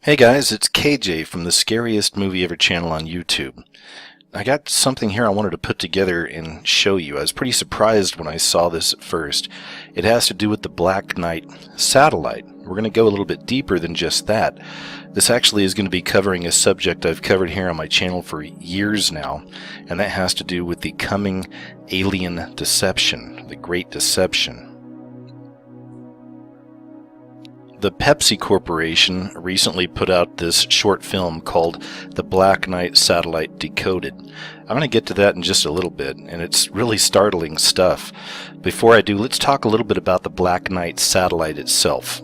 Hey guys, it's KJ from the Scariest Movie Ever channel on YouTube. I got something here I wanted to put together and show you. I was pretty surprised when I saw this at first. It has to do with the Black Knight satellite. We're going to go a little bit deeper than just that. This actually is going to be covering a subject I've covered here on my channel for years now, and that has to do with the coming alien deception, the Great Deception. The Pepsi Corporation recently put out this short film called The Black Knight Satellite Decoded. I'm going to get to that in just a little bit, and it's really startling stuff. Before I do, let's talk a little bit about the Black Knight satellite itself.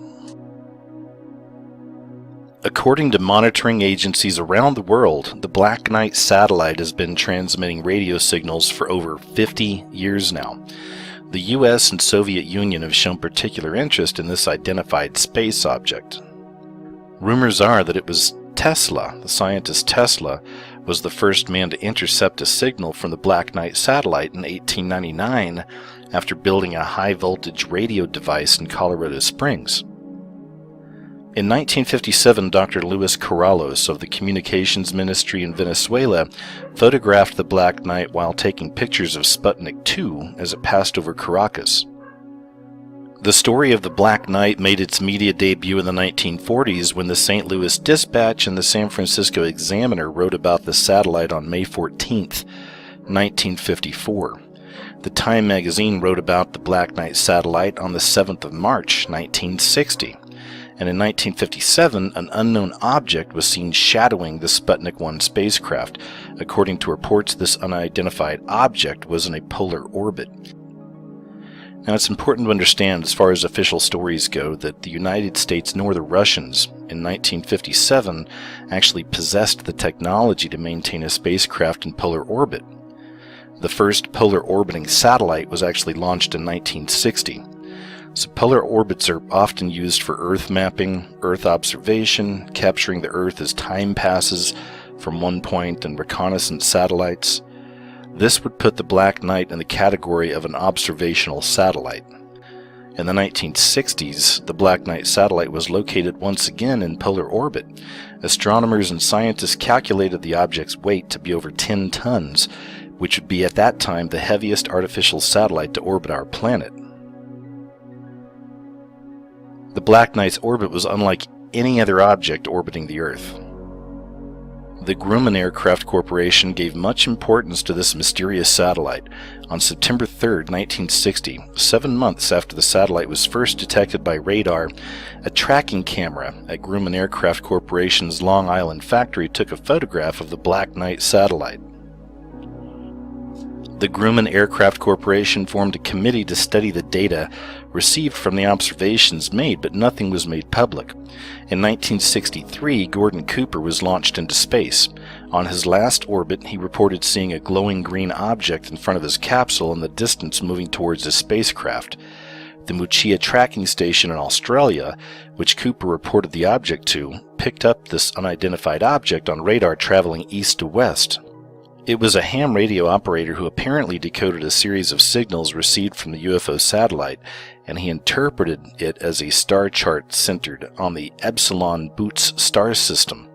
According to monitoring agencies around the world, the Black Knight satellite has been transmitting radio signals for over 50 years now. The US and Soviet Union have shown particular interest in this identified space object. Rumors are that it was Tesla, the scientist Tesla, was the first man to intercept a signal from the Black Knight satellite in 1899 after building a high-voltage radio device in Colorado Springs. In 1957, Dr. Luis Corrales of the Communications Ministry in Venezuela photographed the Black Knight while taking pictures of Sputnik 2 as it passed over Caracas. The story of the Black Knight made its media debut in the 1940s when the St. Louis Dispatch and the San Francisco Examiner wrote about the satellite on May 14, 1954. The Time magazine wrote about the Black Knight satellite on the 7th of March, 1960. And in 1957, an unknown object was seen shadowing the Sputnik 1 spacecraft. According to reports, this unidentified object was in a polar orbit. Now, it's important to understand, as far as official stories go, that the United States nor the Russians in 1957 actually possessed the technology to maintain a spacecraft in polar orbit. The first polar orbiting satellite was actually launched in 1960. So polar orbits are often used for Earth mapping, Earth observation, capturing the Earth as time passes from one point, and reconnaissance satellites. This would put the Black Knight in the category of an observational satellite. In the 1960s, the Black Knight satellite was located once again in polar orbit. Astronomers and scientists calculated the object's weight to be over 10 tons, which would be at that time the heaviest artificial satellite to orbit our planet. The Black Knight's orbit was unlike any other object orbiting the Earth. The Grumman Aircraft Corporation gave much importance to this mysterious satellite. On September 3, 1960, 7 months after the satellite was first detected by radar, a tracking camera at Grumman Aircraft Corporation's Long Island factory took a photograph of the Black Knight satellite. The Grumman Aircraft Corporation formed a committee to study the data received from the observations made, but nothing was made public. In 1963, Gordon Cooper was launched into space. On his last orbit, he reported seeing a glowing green object in front of his capsule in the distance moving towards his spacecraft. The Muchia tracking station in Australia, which Cooper reported the object to, picked up this unidentified object on radar traveling east to west. It was a ham radio operator who apparently decoded a series of signals received from the UFO satellite, and he interpreted it as a star chart centered on the Epsilon Boots star system.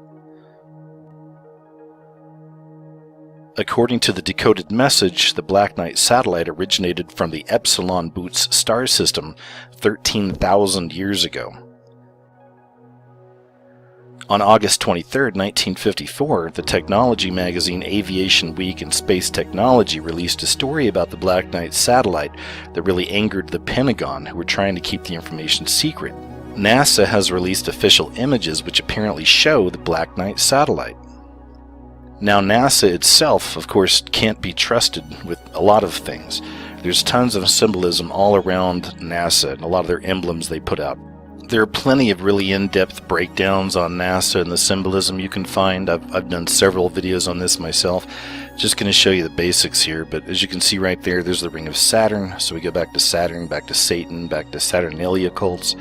According to the decoded message, the Black Knight satellite originated from the Epsilon Boots star system 13,000 years ago. On August 23, 1954, the technology magazine Aviation Week and Space Technology released a story about the Black Knight satellite that really angered the Pentagon, who were trying to keep the information secret. NASA has released official images which apparently show the Black Knight satellite. Now, NASA itself, of course, can't be trusted with a lot of things. There's tons of symbolism all around NASA and a lot of their emblems they put out. There are plenty of really in-depth breakdowns on NASA and the symbolism you can find. I've done several videos on this myself. Just going to show you the basics here, but as you can see right there, there's the ring of Saturn. So we go back to Saturn, back to Satan, back to Saturnalia cults,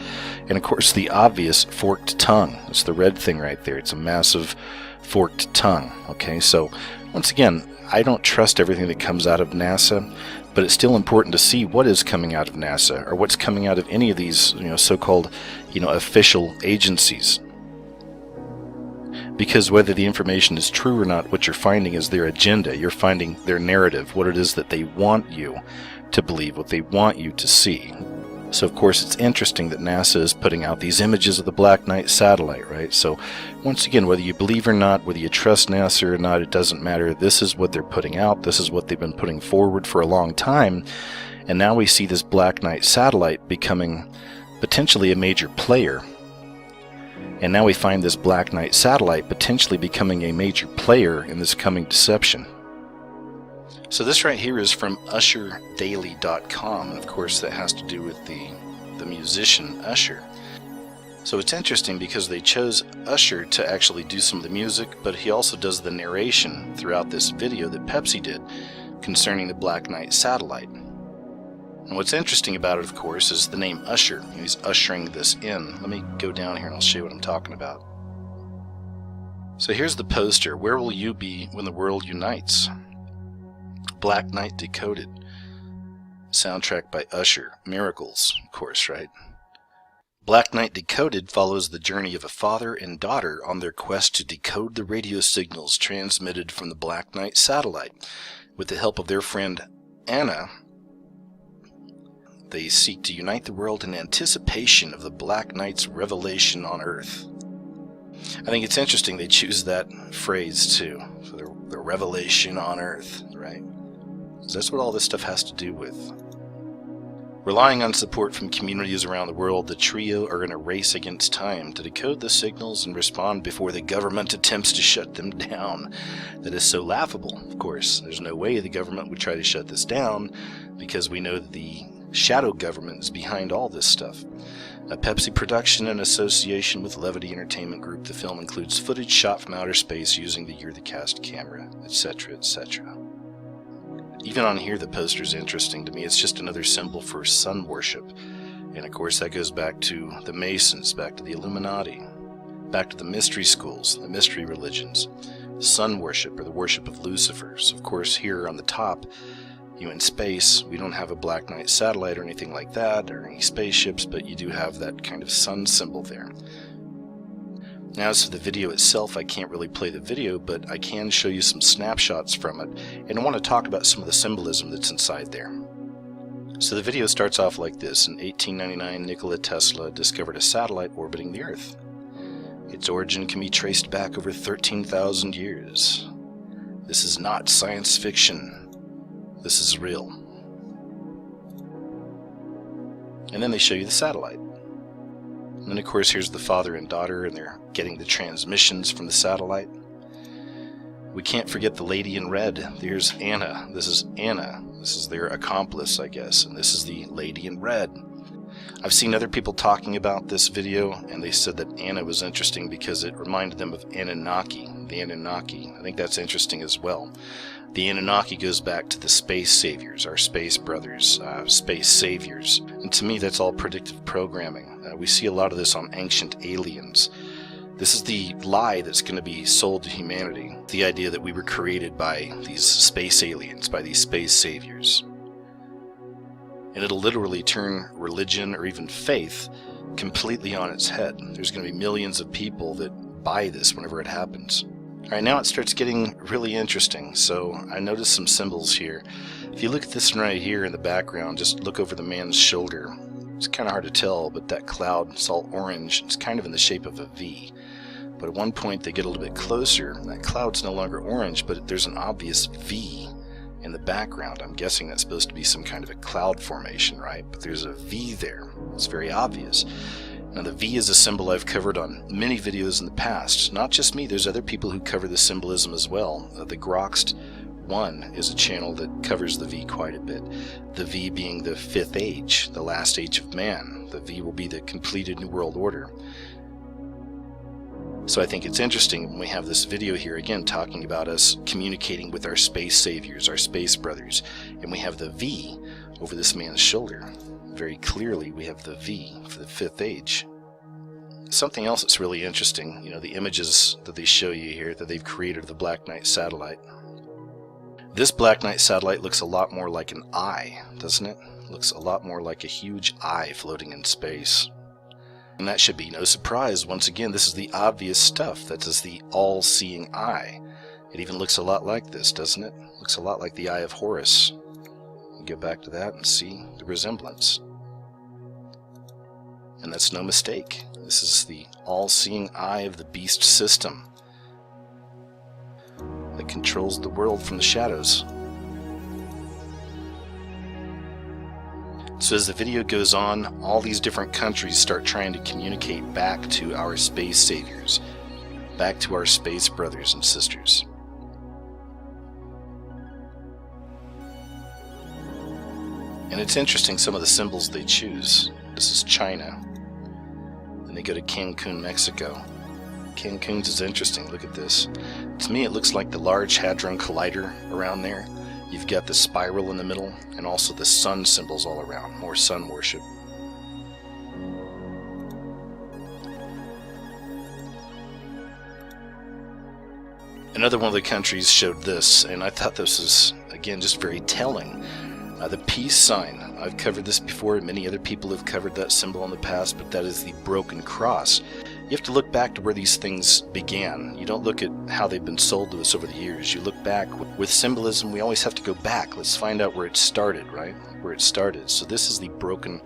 and of course the obvious forked tongue. It's the red thing right there. It's a massive forked tongue. Okay, so once again, I don't trust everything that comes out of NASA, but it's still important to see what is coming out of NASA or what's coming out of any of these, so-called, official agencies. Because whether the information is true or not, what you're finding is their agenda. You're finding their narrative, what it is that they want you to believe, what they want you to see. So of course it's interesting that NASA is putting out these images of the Black Knight satellite, right? So once again, whether you believe or not, whether you trust NASA or not, it doesn't matter. This is what they're putting out. This is what they've been putting forward for a long time. And now we see this Black Knight satellite becoming potentially a major player. And now we find this Black Knight satellite potentially becoming a major player in this coming deception. So this right here is from UsherDaily.com, and of course that has to do with the musician Usher. So it's interesting because they chose Usher to actually do some of the music, but he also does the narration throughout this video that Pepsi did concerning the Black Knight satellite. And what's interesting about it, of course, is the name Usher. He's ushering this in. Let me go down here and I'll show you what I'm talking about. So here's the poster. Where will you be when the world unites? Black Knight Decoded. Soundtrack by Usher. Miracles, of course, right? Black Knight Decoded follows the journey of a father and daughter on their quest to decode the radio signals transmitted from the Black Knight satellite. With the help of their friend Anna, they seek to unite the world in anticipation of the Black Knight's revelation on Earth. I think it's interesting they choose that phrase too, for the revelation on Earth, right? Because that's what all this stuff has to do with. Relying on support from communities around the world, the trio are in a race against time to decode the signals and respond before the government attempts to shut them down. That is so laughable, of course. There's no way the government would try to shut this down, because we know that the shadow government is behind all this stuff. A Pepsi production in association with Levity Entertainment Group. The film includes footage shot from outer space using the You're the Cast camera, etc., etc. Even on here, the poster is interesting to me. It's just another symbol for sun worship. And of course, that goes back to the Masons, back to the Illuminati, back to the mystery schools, the mystery religions, sun worship, or the worship of Lucifer. So of course, here on the top, in space, we don't have a Black Knight satellite or anything like that, or any spaceships, but you do have that kind of sun symbol there. Now, as for the video itself, I can't really play the video, but I can show you some snapshots from it, and I want to talk about some of the symbolism that's inside there. So the video starts off like this. In 1899, Nikola Tesla discovered a satellite orbiting the Earth. Its origin can be traced back over 13,000 years. This is not science fiction. This is real. And then they show you the satellite. And then of course here's the father and daughter, and they're getting the transmissions from the satellite. We can't forget the lady in red. There's Anna. This is Anna. This is their accomplice, I guess. And this is the lady in red. I've seen other people talking about this video, and they said that Anna was interesting because it reminded them of Anunnaki. The Anunnaki. I think that's interesting as well. The Anunnaki goes back to the space saviors, our space brothers, space saviors. And to me, that's all predictive programming. We see a lot of this on Ancient Aliens. This is the lie that's going to be sold to humanity. The idea that we were created by these space aliens, by these space saviors. And it'll literally turn religion or even faith completely on its head. There's going to be millions of people that buy this whenever it happens. Alright, now it starts getting really interesting. So I noticed some symbols here. If you look at this one right here in the background, just look over the man's shoulder. It's kind of hard to tell, but that cloud, it's all orange. It's kind of in the shape of a V. But at one point they get a little bit closer, and that cloud's no longer orange, but there's an obvious V in the background. I'm guessing that's supposed to be some kind of a cloud formation, right? But there's a V there. It's very obvious. Now the V is a symbol I've covered on many videos in the past. Not just me, there's other people who cover the symbolism as well. The Groxt 1 is a channel that covers the V quite a bit. The V being the fifth age, the last age of man. The V will be the completed New World Order. So I think it's interesting when we have this video here again talking about us communicating with our space saviors, our space brothers, and we have the V over this man's shoulder. Very clearly we have the V for the fifth age. Something else that's really interesting, the images that they show you here that they've created of the Black Knight satellite. This Black Knight satellite looks a lot more like an eye, doesn't it? Looks a lot more like a huge eye floating in space. And that should be no surprise. Once again, this is the obvious stuff. That is the all-seeing eye. It even looks a lot like this, doesn't it? Looks a lot like the Eye of Horus. Go back to that and see the resemblance. And that's no mistake. This is the all-seeing eye of the beast system that controls the world from the shadows. So as the video goes on, all these different countries start trying to communicate back to our space saviors, back to our space brothers and sisters. And it's interesting some of the symbols they choose. This is China. Then they go to Cancun, Mexico. Cancun's is interesting. Look at this. To me, it looks like the Large Hadron Collider around there. You've got the spiral in the middle, and also the sun symbols all around. More sun worship. Another one of the countries showed this, and I thought this was, again, just very telling. The peace sign. I've covered this before, and many other people have covered that symbol in the past, but that is the broken cross. You have to look back to where these things began. You don't look at how they've been sold to us over the years. You look back. With symbolism, we always have to go back. Let's find out where it started, right? Where it started. So this is the broken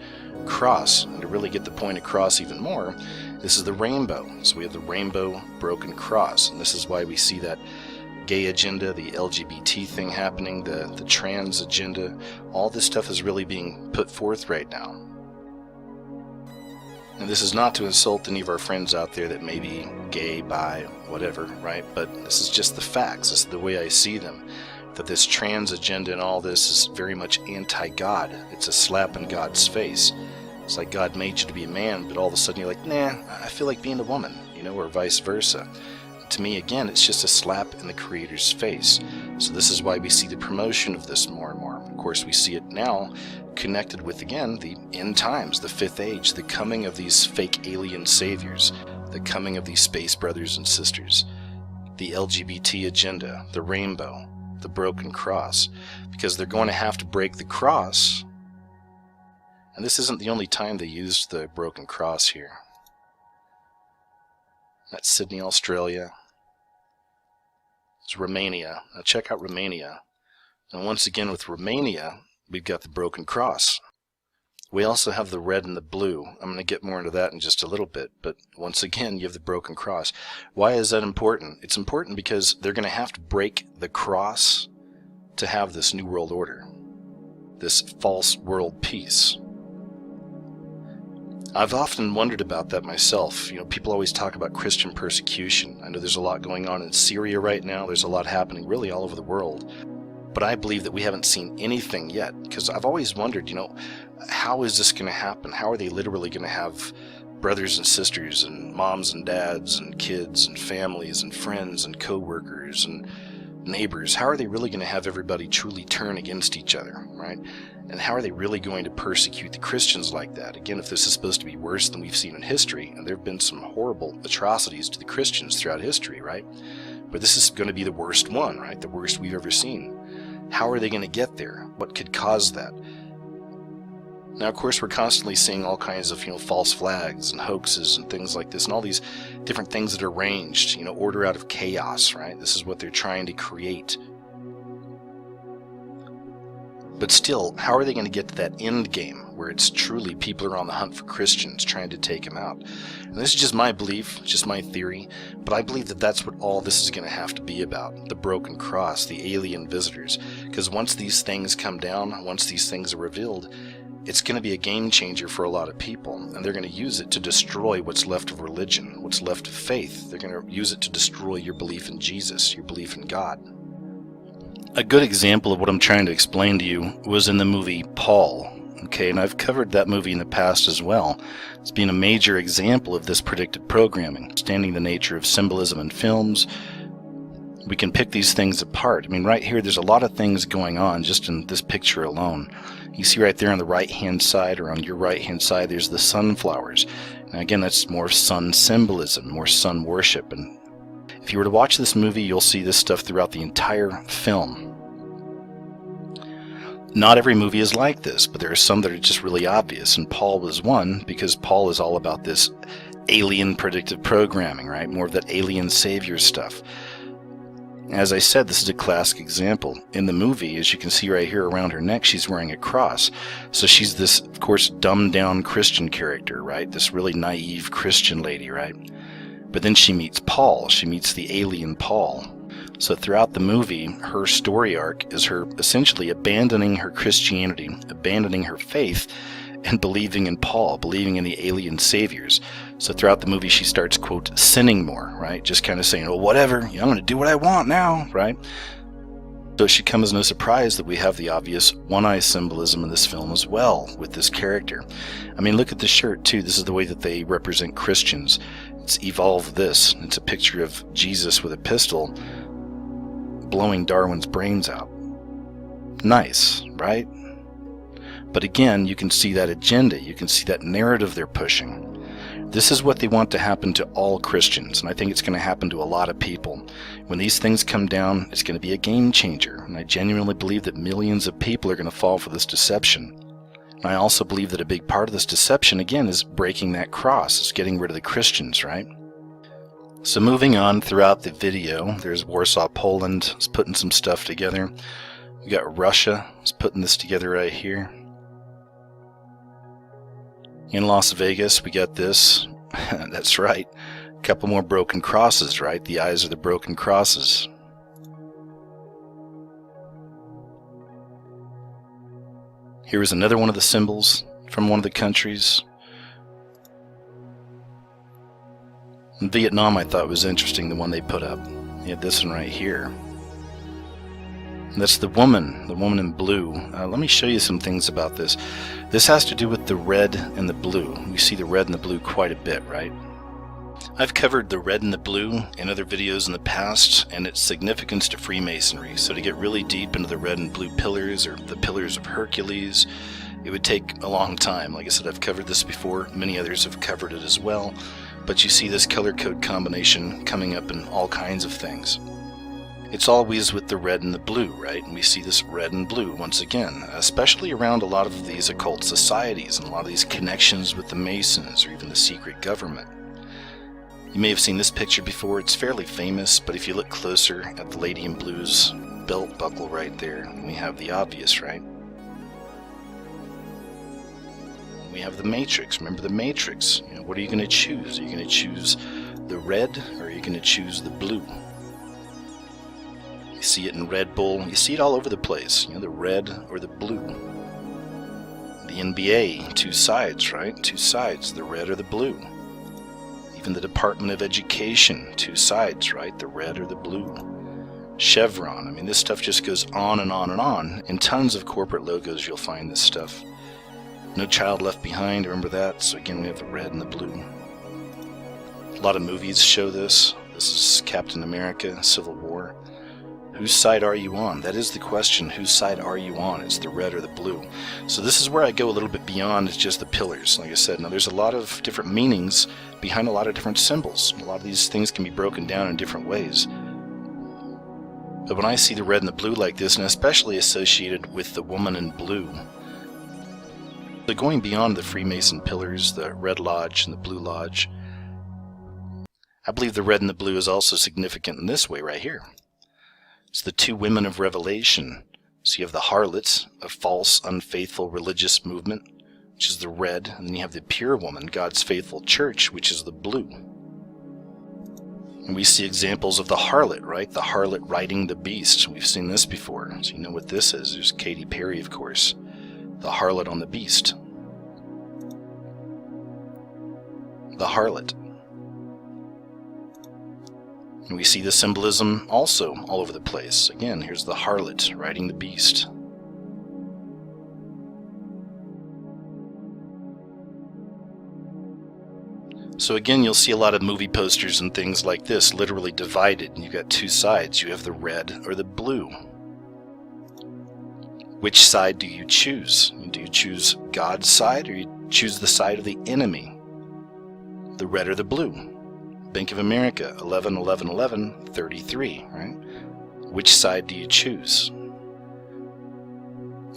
cross. And to really get the point across even more, this is the rainbow. So we have the rainbow broken cross. And this is why we see that gay agenda, the LGBT thing happening, the trans agenda. All this stuff is really being put forth right now. And this is not to insult any of our friends out there that may be gay, bi, whatever, right? But this is just the facts. This is the way I see them. That this trans agenda and all this is very much anti-God. It's a slap in God's face. It's like God made you to be a man, but all of a sudden you're like, nah, I feel like being a woman, or vice versa. To me, again, it's just a slap in the Creator's face. So this is why we see the promotion of this more and more. Of course, we see it now connected with, again, the end times, the fifth age, the coming of these fake alien saviors, the coming of these space brothers and sisters, the LGBT agenda, the rainbow, the broken cross, because they're going to have to break the cross. And this isn't the only time they used the broken cross here. That's Sydney, Australia. It's Romania. Now check out Romania. And once again with Romania, we've got the broken cross. We also have the red and the blue. I'm going to get more into that in just a little bit. But once again, you have the broken cross. Why is that important? It's important because they're going to have to break the cross to have this new world order. This false world peace. I've often wondered about that myself. People always talk about Christian persecution. I know there's a lot going on in Syria right now. There's a lot happening really all over the world. But I believe that we haven't seen anything yet, because I've always wondered, how is this going to happen? How are they literally going to have brothers and sisters and moms and dads and kids and families and friends and co-workers and neighbors? How are they really going to have everybody truly turn against each other, right? And how are they really going to persecute the Christians like that? Again, if this is supposed to be worse than we've seen in history, and there have been some horrible atrocities to the Christians throughout history, right? But this is going to be the worst one, right? The worst we've ever seen. How are they going to get there? What could cause that? Now, of course, we're constantly seeing all kinds of, false flags and hoaxes and things like this, and all these different things that are arranged, order out of chaos, right? This is what they're trying to create. But still, how are they going to get to that end game where it's truly people are on the hunt for Christians trying to take them out? And this is just my belief, just my theory, but I believe that that's what all this is going to have to be about, the broken cross, the alien visitors. Because once these things come down, once these things are revealed, it's going to be a game changer for a lot of people, and they're going to use it to destroy what's left of religion, what's left of faith. They're going to use it to destroy your belief in Jesus, your belief in God. A good example of what I'm trying to explain to you was in the movie Paul. Okay, and I've covered that movie in the past as well. It's been a major example of this predictive programming, understanding the nature of symbolism in films. We can pick these things apart. I mean, right here, there's a lot of things going on just in this picture alone. You see right there on the right-hand side, or on your right-hand side, there's the sunflowers. Now again, that's more sun symbolism, more sun worship. And if you were to watch this movie, you'll see this stuff throughout the entire film. Not every movie is like this, but there are some that are just really obvious, and Paul was one, because Paul is all about this alien predictive programming, right? More of that alien savior stuff. As I said, this is a classic example. In the movie, as you can see right here around her neck, she's wearing a cross. So she's this, of course, dumbed down Christian character, right? This really naive Christian lady, right? But then she meets Paul. She meets the alien Paul. So throughout the movie, her story arc is her essentially abandoning her Christianity, abandoning her faith, and believing in Paul, believing in the alien saviors. So throughout the movie, she starts, quote, sinning more, right? Just kind of saying, oh, whatever, I'm going to do what I want now, right? So it should come as no surprise that we have the obvious one-eye symbolism in this film as well with this character. I mean, look at the shirt, too. This is the way that they represent Christians. It's Evolve This. It's a picture of Jesus with a pistol blowing Darwin's brains out. Nice, right? But again, you can see that agenda. You can see that narrative they're pushing. This is what they want to happen to all Christians, and I think it's going to happen to a lot of people. When these things come down, it's going to be a game changer, and I genuinely believe that millions of people are going to fall for this deception. And I also believe that a big part of this deception, again, is breaking that cross. It's getting rid of the Christians, right? So moving on throughout the video, there's Warsaw, Poland. It's putting some stuff together. We got Russia. It's putting this together right here. In Las Vegas, we got this. That's right. A couple more broken crosses, right? The eyes are the broken crosses. Here is another one of the symbols from one of the countries. In Vietnam, I thought was interesting, the one they put up. You have this one right here. And that's the woman in blue. Let me show you some things about this. This has to do with the red and the blue. We see the red and the blue quite a bit, right? I've covered the red and the blue in other videos in the past and its significance to Freemasonry. So to get really deep into the red and blue pillars, or the pillars of Hercules, it would take a long time. Like I said, I've covered this before. Many others have covered it as well. But you see this color code combination coming up in all kinds of things. It's always with the red and the blue, right? And we see this red and blue once again, especially around a lot of these occult societies and a lot of these connections with the Masons or even the secret government. You may have seen this picture before. It's fairly famous, but if you look closer at the lady in blue's belt buckle right there, we have the obvious, right? We have the Matrix. Remember the Matrix. You know, what are you going to choose? Are you going to choose the red, or are you going to choose the blue? You see it in Red Bull. You see it all over the place. You know, the red or the blue. The NBA, two sides, right? Two sides, the red or the blue. Even the Department of Education, two sides, right? The red or the blue. Chevron. I mean, this stuff just goes on and on and on. In tons of corporate logos, you'll find this stuff. No Child Left Behind, remember that? So again, we have the red and the blue. A lot of movies show this. This is Captain America, Civil War. Whose side are you on? That is the question. Whose side are you on? It's the red or the blue. So this is where I go a little bit beyond just the pillars. Like I said, now there's a lot of different meanings behind a lot of different symbols. A lot of these things can be broken down in different ways. But when I see the red and the blue like this, and especially associated with the woman in blue, so going beyond the Freemason pillars, the Red Lodge and the Blue Lodge, I believe the red and the blue is also significant in this way right here. It's the two women of Revelation. So you have the harlots, a false, unfaithful religious movement, which is the red, and then you have the pure woman, God's faithful church, which is the blue. And we see examples of the harlot, right? The harlot riding the beast. We've seen this before, so you know what this is. There's Katy Perry, of course. The harlot on the beast. The harlot. And we see the symbolism also all over the place. Again, here's the harlot riding the beast. So again, you'll see a lot of movie posters and things like this literally divided. And you've got two sides. You have the red or the blue. Which side do you choose? Do you choose God's side, or you choose the side of the enemy? The red or the blue? Bank of America, 11-11-11-33, right? Which side do you choose?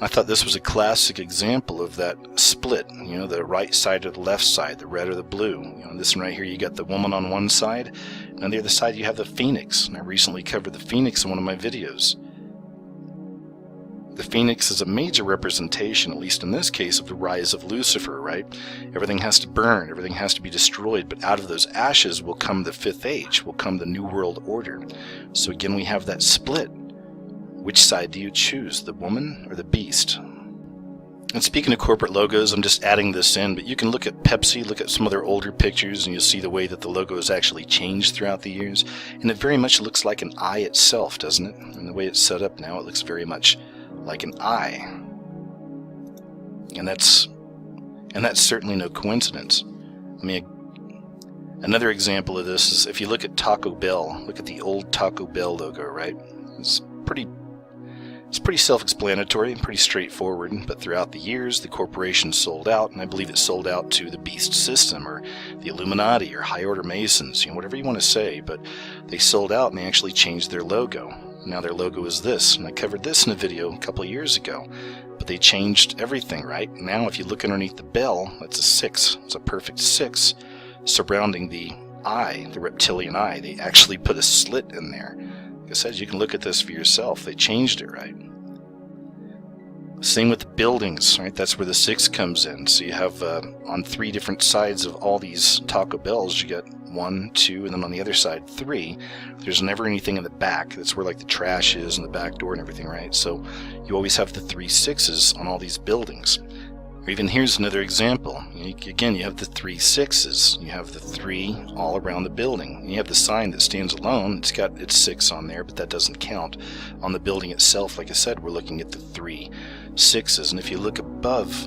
I thought this was a classic example of that split, you know, the right side or the left side, the red or the blue. You know, this one right here, you got the woman on one side, and on the other side you have the phoenix. And I recently covered the phoenix in one of my videos. The phoenix is a major representation, at least in this case, of the rise of Lucifer, right? Everything has to burn, everything has to be destroyed, but out of those ashes will come the fifth age, will come the New World Order. So again, we have that split. Which side do you choose, the woman or the beast? And speaking of corporate logos, I'm just adding this in, but you can look at Pepsi, look at some of their older pictures, and you'll see the way that the logo has actually changed throughout the years. And it very much looks like an eye itself, doesn't it? And the way it's set up now, it looks very much like an eye. And that's certainly no coincidence. I mean, another example of this is if you look at Taco Bell, look at the old Taco Bell logo, right? It's pretty self-explanatory and pretty straightforward, but throughout the years the corporation sold out, and I believe it sold out to the Beast System or the Illuminati or High Order Masons, you know, whatever you want to say, but they sold out and they actually changed their logo. Now their logo is this, and I covered this in a video a couple of years ago, but they changed everything, right? Now if you look underneath the bell, that's a 6, it's a perfect 6 surrounding the eye, the reptilian eye. They actually put a slit in there. Like I said, you can look at this for yourself. They changed it, right? Same with the buildings, right? That's where the 6 comes in. So you have on 3 different sides of all these Taco Bells, you got 1, 2, and then on the other side 3. There's never anything in the back. That's where like the trash is and the back door and everything, right? So you always have the 3 6s on all these buildings. Or even here's another example. Again, you have the 3 6s. You have the 3 all around the building. And you have the sign that stands alone. It's got its 6 on there, but that doesn't count. On the building itself, like I said, we're looking at the 3 6s. And if you look above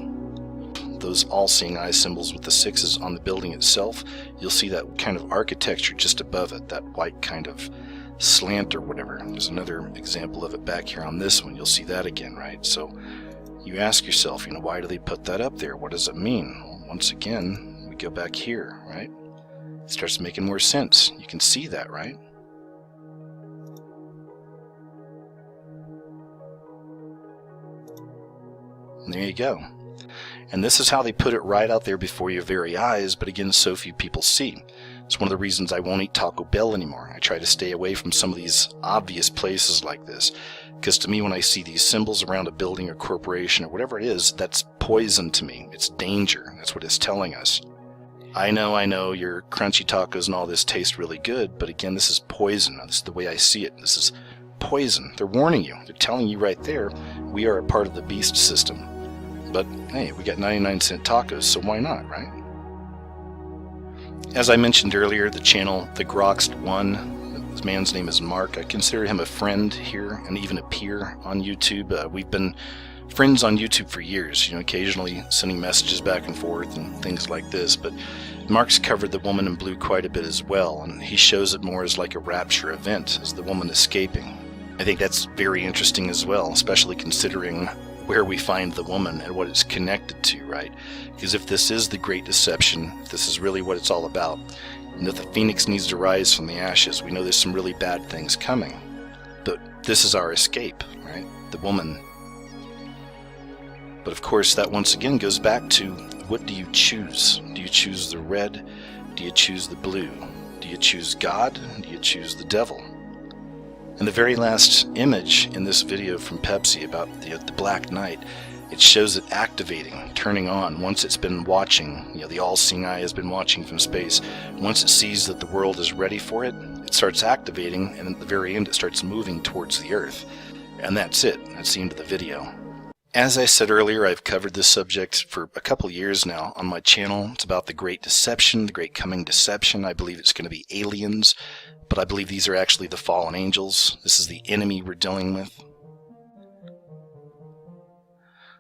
those all-seeing eye symbols with the 6s on the building itself, you'll see that kind of architecture just above it, that white kind of slant or whatever. There's another example of it back here on this one. You'll see that again, right? So you ask yourself, you know, why do they put that up there? What does it mean? Well, once again, we go back here, right? It starts making more sense. You can see that, right? And there you go. And this is how they put it right out there before your very eyes, but again, so few people see. It's one of the reasons I won't eat Taco Bell anymore. I try to stay away from some of these obvious places like this. Because to me, when I see these symbols around a building or corporation or whatever it is, that's poison to me. It's danger. That's what it's telling us. I know your crunchy tacos and all this taste really good, but again, this is poison. This is the way I see it. This is poison. They're warning you. They're telling you right there, we are a part of the beast system. But hey, we got 99-cent tacos, so why not, right? As I mentioned earlier, the channel, The Groxt One, this man's name is Mark. I consider him a friend here and even a peer on YouTube. We've been friends on YouTube for years, you know, occasionally sending messages back and forth and things like this. But Mark's covered the woman in blue quite a bit as well, and he shows it more as like a rapture event, as the woman escaping. I think that's very interesting as well, especially considering where we find the woman and what it's connected to, right? Because if this is the great deception, if this is really what it's all about, and if the phoenix needs to rise from the ashes, we know there's some really bad things coming. But this is our escape, right? The woman. But of course, that once again goes back to, what do you choose? Do you choose the red? Do you choose the blue? Do you choose God? Do you choose the devil? And the very last image in this video from Pepsi about the Black Knight, it shows it activating, turning on. Once it's been watching, you know, the all-seeing eye has been watching from space. Once it sees that the world is ready for it, it starts activating, and at the very end it starts moving towards the Earth. And that's it. That's the end of the video. As I said earlier, I've covered this subject for a couple years now on my channel. It's about the Great Deception, the Great Coming Deception. I believe it's going to be aliens, but I believe these are actually the fallen angels. This is the enemy we're dealing with.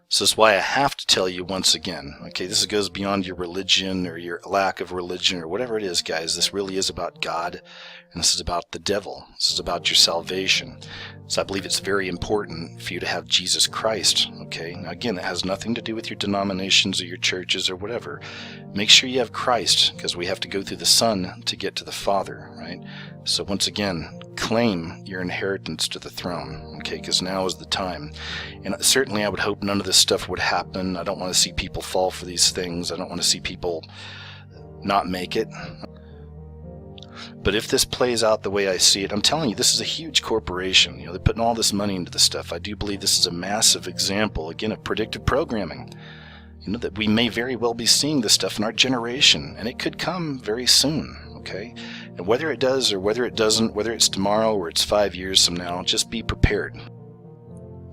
So that's why I have to tell you once again, okay, this goes beyond your religion or your lack of religion or whatever it is, guys. This really is about God, and this is about the devil. This is about your salvation. So I believe it's very important for you to have Jesus Christ, okay? Now again, that has nothing to do with your denominations or your churches or whatever. Make sure you have Christ, because we have to go through the Son to get to the Father, right? right? So once again, claim your inheritance to the throne, okay, because now is the time. And certainly I would hope none of this stuff would happen. I don't want to see people fall for these things. I don't want to see people not make it. But if this plays out the way I see it, I'm telling you, this is a huge corporation. They're putting all this money into this stuff. I do believe this is a massive example, again, of predictive programming. That we may very well be seeing this stuff in our generation, and it could come very soon, okay? And whether it does or whether it doesn't, whether it's tomorrow or it's 5 years from now, just be prepared.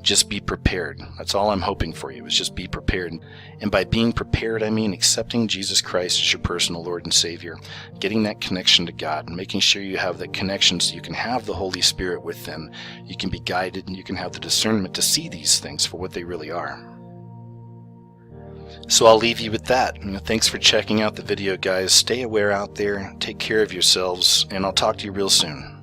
Just be prepared. That's all I'm hoping for you, is just be prepared. And by being prepared, I mean accepting Jesus Christ as your personal Lord and Savior, getting that connection to God, and making sure you have that connection so you can have the Holy Spirit with them. You can be guided, and you can have the discernment to see these things for what they really are. So I'll leave you with that. Thanks for checking out the video, guys. Stay aware out there, take care of yourselves, and I'll talk to you real soon.